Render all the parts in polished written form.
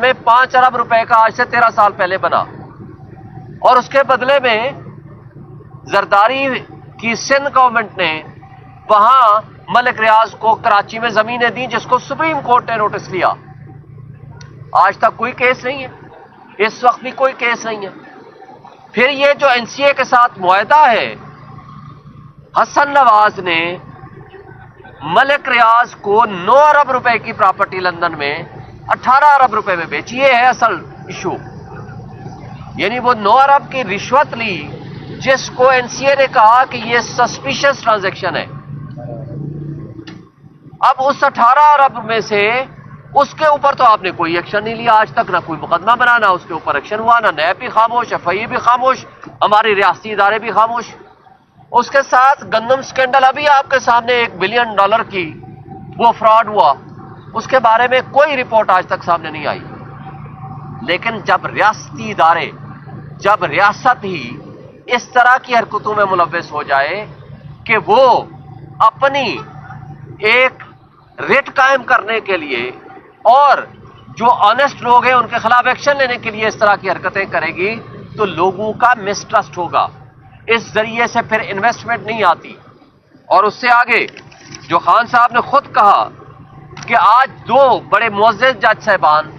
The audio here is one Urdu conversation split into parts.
میں 5 ارب روپے کا آج سے 13 سال پہلے بنا، اور اس کے بدلے میں زرداری کی سندھ گورنمنٹ نے وہاں ملک ریاض کو کراچی میں زمینیں دی، جس کو سپریم کورٹ نے نوٹس لیا۔ آج تک کوئی کیس نہیں ہے، اس وقت بھی کوئی کیس نہیں ہے۔ پھر یہ جو این سی اے کے ساتھ معاہدہ ہے، حسن نواز نے ملک ریاض کو 9 ارب روپے کی پراپرٹی لندن میں 18 ارب روپے میں بیچی۔ یہ ہے اصل ایشو، یعنی وہ 9 ارب کی رشوت لی، جس کو این سی اے نے کہا کہ یہ سسپیشس ٹرانزیکشن ہے۔ اب اس 18 ارب میں سے اس کے اوپر تو آپ نے کوئی ایکشن نہیں لیا آج تک، نہ کوئی مقدمہ بنا، نہ اس کے اوپر ایکشن ہوا، نہ نیب بھی خاموش، ایف آئی اے بھی خاموش، ہماری ریاستی ادارے بھی خاموش۔ اس کے ساتھ گندم سکینڈل، ابھی آپ کے سامنے $1 بلین کی وہ فراڈ ہوا، اس کے بارے میں کوئی رپورٹ آج تک سامنے نہیں آئی۔ لیکن جب ریاستی ادارے، جب ریاست ہی اس طرح کی حرکتوں میں ملوث ہو جائے کہ وہ اپنی ایک ریٹ قائم کرنے کے لیے اور جو آنےسٹ لوگ ہیں ان کے خلاف ایکشن لینے کے لیے اس طرح کی حرکتیں کرے گی، تو لوگوں کا مسٹرسٹ ہوگا، اس ذریعے سے پھر انویسٹمنٹ نہیں آتی۔ اور اس سے آگے جو خان صاحب نے خود کہا کہ آج 2 بڑے معزز جج صاحبان،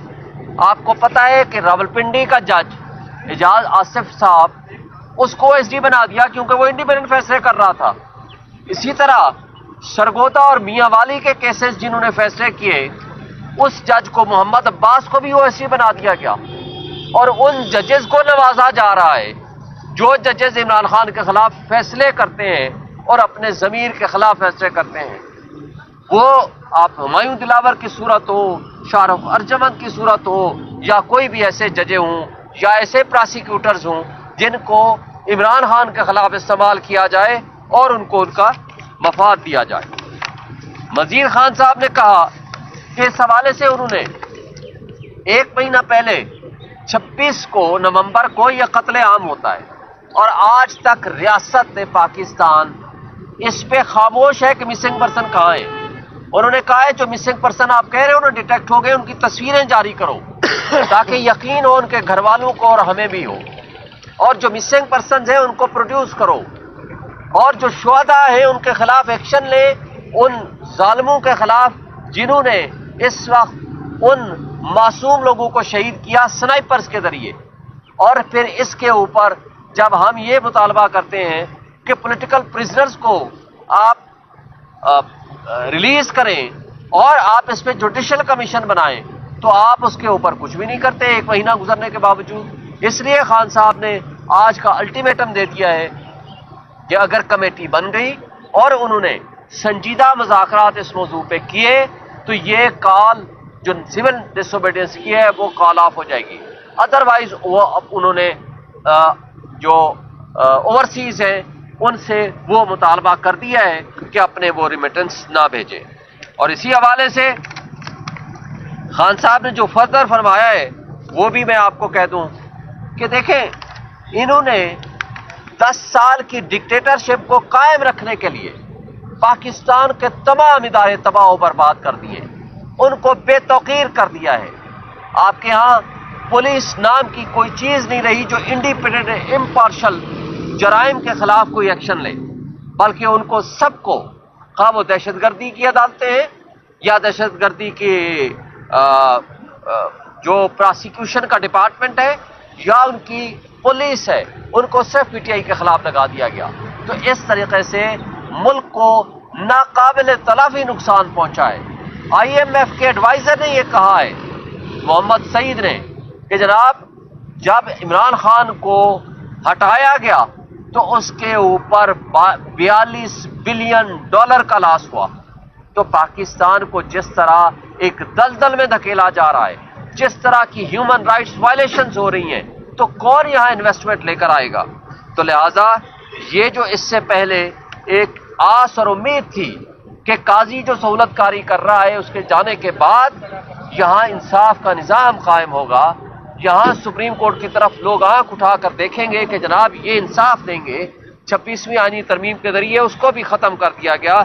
آپ کو پتہ ہے کہ راولپنڈی کا جج اعجاز آصف صاحب، اس کو ایس ڈی بنا دیا کیونکہ وہ انڈیپینڈنٹ فیصلے کر رہا تھا۔ اسی طرح سرگودا اور میاں والی کے کیسز جنہوں نے فیصلے کیے، اس جج کو محمد عباس کو بھی او ایس ڈی بنا دیا گیا، اور ان ججز کو نوازا جا رہا ہے جو ججز عمران خان کے خلاف فیصلے کرتے ہیں اور اپنے ضمیر کے خلاف فیصلے کرتے ہیں۔ وہ آپ ہمایوں دلاور کی صورت ہو، شاہ رخ ارجمند کی صورت ہو، یا کوئی بھی ایسے ججے ہوں یا ایسے پراسیکیوٹرز ہوں جن کو عمران خان کے خلاف استعمال کیا جائے اور ان کو ان کا مفاد دیا جائے۔ مزید خان صاحب نے کہا کہ اس حوالے سے انہوں نے 1 مہینہ پہلے 26 نومبر کو یہ قتل عام ہوتا ہے، اور آج تک ریاست پاکستان اس پہ خاموش ہے کہ مسنگ پرسن کہاں ہیں۔ انہوں نے کہا ہے جو مسنگ پرسن آپ کہہ رہے ہیں انہیں ڈیٹیکٹ ہو گئے، ان کی تصویریں جاری کرو تاکہ یقین ہو ان کے گھر والوں کو اور ہمیں بھی ہو، اور جو مسنگ پرسنز ہیں ان کو پروڈیوس کرو، اور جو شہداء ہیں ان کے خلاف ایکشن لیں، ان ظالموں کے خلاف جنہوں نے اس وقت ان معصوم لوگوں کو شہید کیا سنائپرز کے ذریعے۔ اور پھر اس کے اوپر جب ہم یہ مطالبہ کرتے ہیں کہ پولیٹیکل پرزنرز کو آپ ریلیز کریں اور آپ اس پہ جوڈیشل کمیشن بنائیں، تو آپ اس کے اوپر کچھ بھی نہیں کرتے 1 مہینہ گزرنے کے باوجود۔ اس لیے خان صاحب نے آج کا الٹیمیٹم دے دیا ہے کہ اگر کمیٹی بن گئی اور انہوں نے سنجیدہ مذاکرات اس موضوع پہ کیے تو یہ کال جو سول ڈس اوبیڈینس کی ہے وہ کال آف ہو جائے گی۔ ادروائز انہوں نے جو اوورسیز ہیں ان سے وہ مطالبہ کر دیا ہے کہ اپنے وہ ریمیٹنس نہ بھیجیں۔ اور اسی حوالے سے خان صاحب نے جو فردر فرمایا ہے وہ بھی میں آپ کو کہہ دوں کہ دیکھیں، انہوں نے 10 سال کی ڈکٹیٹرشپ کو قائم رکھنے کے لیے پاکستان کے تمام ادارے تباہ و برباد کر دیے، ان کو بے توقیر کر دیا ہے۔ آپ کے ہاں پولیس نام کی کوئی چیز نہیں رہی جو انڈیپینڈنٹ امپارشل جرائم کے خلاف کوئی ایکشن لے، بلکہ ان کو سب کو، خواہ وہ دہشت گردی کی عدالتیں ہیں یا دہشت گردی کی جو پراسیکیوشن کا ڈپارٹمنٹ ہے یا ان کی پولیس ہے، ان کو صرف پی ٹی آئی کے خلاف لگا دیا گیا۔ تو اس طریقے سے ملک کو ناقابل تلافی نقصان پہنچا ہے۔ آئی ایم ایف کے ایڈوائزر نے یہ کہا ہے، محمد سعید نے، کہ جناب جب عمران خان کو ہٹایا گیا تو اس کے اوپر $42 بلین کا لاس ہوا۔ تو پاکستان کو جس طرح ایک دلدل میں دھکیلا جا رہا ہے، جس طرح کی ہیومن رائٹس وائلیشنز ہو رہی ہیں، تو کون یہاں انویسٹمنٹ لے کر آئے گا؟ تو لہذا یہ جو اس سے پہلے ایک آس اور امید تھی کہ قاضی جو سہولت کاری کر رہا ہے اس کے جانے کے بعد یہاں انصاف کا نظام قائم ہوگا، یہاں سپریم کورٹ کی طرف لوگ آنکھ اٹھا کر دیکھیں گے کہ جناب یہ انصاف دیں گے، 26ویں آئینی ترمیم کے ذریعے اس کو بھی ختم کر دیا گیا،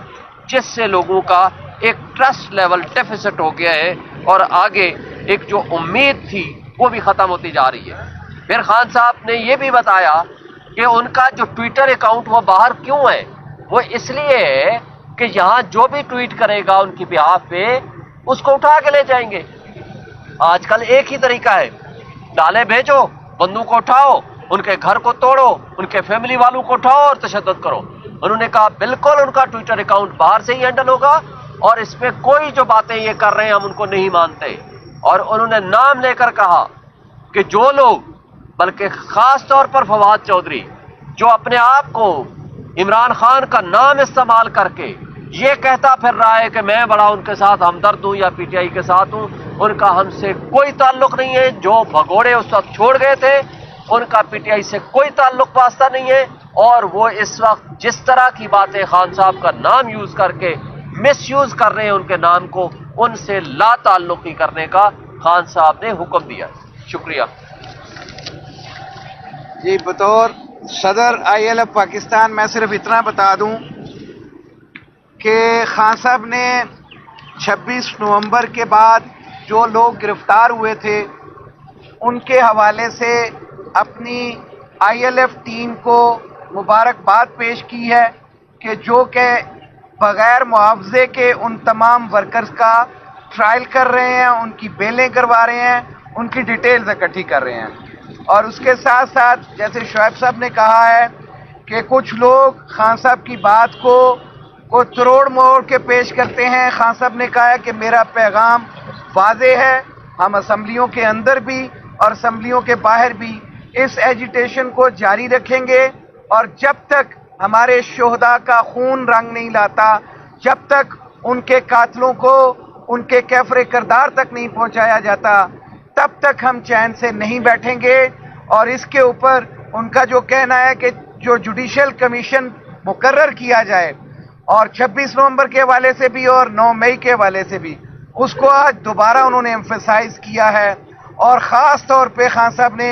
جس سے لوگوں کا ایک ٹرسٹ لیول ڈیفیسٹ ہو گیا ہے اور آگے ایک جو امید تھی وہ بھی ختم ہوتی جا رہی ہے۔ پھر خان صاحب نے یہ بھی بتایا کہ ان کا جو ٹویٹر اکاؤنٹ وہ باہر کیوں ہے، وہ اس لیے ہے کہ یہاں جو بھی ٹویٹ کرے گا ان کی بہاف پہ اس کو اٹھا کے لے جائیں گے۔ آج کل ایک ہی طریقہ ہے، ڈالے بھیجو، بندوق اٹھاؤ، ان کے گھر کو توڑو، ان کے فیملی والوں کو اٹھاؤ اور تشدد کرو۔ انہوں نے کہا بالکل ان کا ٹویٹر اکاؤنٹ باہر سے ہی ہینڈل ہوگا، اور اس میں کوئی جو باتیں یہ کر رہے ہیں ہم ان کو نہیں مانتے۔ اور انہوں نے نام لے کر کہا کہ جو لوگ، بلکہ خاص طور پر فواد چودھری، جو اپنے آپ کو عمران خان کا نام استعمال کر کے یہ کہتا پھر رہا ہے کہ میں بڑا ان کے ساتھ ہمدرد ہوں یا پی ٹی آئی کے ساتھ ہوں، ان کا ہم سے کوئی تعلق نہیں ہے۔ جو بھگوڑے اس وقت چھوڑ گئے تھے ان کا پی ٹی آئی سے کوئی تعلق واسطہ نہیں ہے، اور وہ اس وقت جس طرح کی باتیں خان صاحب کا نام یوز کر کے مس یوز کر رہے ہیں ان کے نام کو، ان سے لا تعلقی کرنے کا خان صاحب نے حکم دیا۔ شکریہ جی، بطور صدر آئی ایل ایف پاکستان میں صرف اتنا بتا دوں کہ خان صاحب نے 26 نومبر کے بعد جو لوگ گرفتار ہوئے تھے ان کے حوالے سے اپنی آئی ایل ایف ٹیم کو مبارکباد پیش کی ہے کہ جو کہ بغیر معاوضے کے ان تمام ورکرز کا ٹرائل کر رہے ہیں، ان کی بیلیں کروا رہے ہیں، ان کی ڈیٹیلز اکٹھی کر رہے ہیں۔ اور اس کے ساتھ ساتھ جیسے شعیب صاحب نے کہا ہے کہ کچھ لوگ خان صاحب کی بات کو تروڑ موڑ کے پیش کرتے ہیں۔ خان صاحب نے کہا ہے کہ میرا پیغام واضح ہے، ہم اسمبلیوں کے اندر بھی اور اسمبلیوں کے باہر بھی اس ایجیٹیشن کو جاری رکھیں گے، اور جب تک ہمارے شہداء کا خون رنگ نہیں لاتا، جب تک ان کے قاتلوں کو ان کے کیفر کردار تک نہیں پہنچایا جاتا، تب تک ہم چین سے نہیں بیٹھیں گے۔ اور اس کے اوپر ان کا جو کہنا ہے کہ جو جوڈیشل کمیشن مقرر کیا جائے، اور 26 نومبر کے حوالے سے بھی اور 9 مئی کے حوالے سے بھی، اس کو آج دوبارہ انہوں نے ایمفیسائز کیا ہے۔ اور خاص طور پہ خان صاحب نے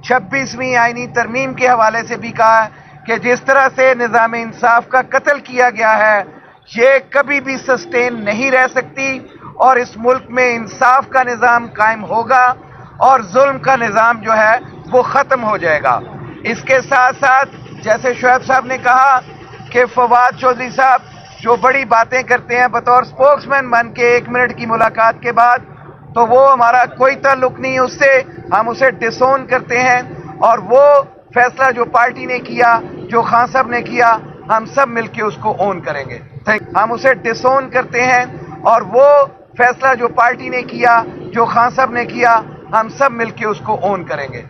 26ویں آئینی ترمیم کے حوالے سے بھی کہا کہ جس طرح سے نظام انصاف کا قتل کیا گیا ہے یہ کبھی بھی سسٹین نہیں رہ سکتی، اور اس ملک میں انصاف کا نظام قائم ہوگا اور ظلم کا نظام جو ہے وہ ختم ہو جائے گا۔ اس کے ساتھ ساتھ جیسے شعیب صاحب نے کہا کہ فواد چودھری صاحب جو بڑی باتیں کرتے ہیں بطور سپوکس مین بن کے 1 منٹ کی ملاقات کے بعد، تو وہ ہمارا کوئی تعلق نہیں ہے اس سے، ہم اسے ڈس اون کرتے ہیں، اور وہ فیصلہ جو پارٹی نے کیا، جو خان صاحب نے کیا، ہم سب مل کے اس کو اون کریں گے۔ ہم اسے ڈس اون کرتے ہیں، اور وہ فیصلہ جو پارٹی نے کیا، جو خان صاحب نے کیا، ہم سب مل کے اس کو اون کریں گے۔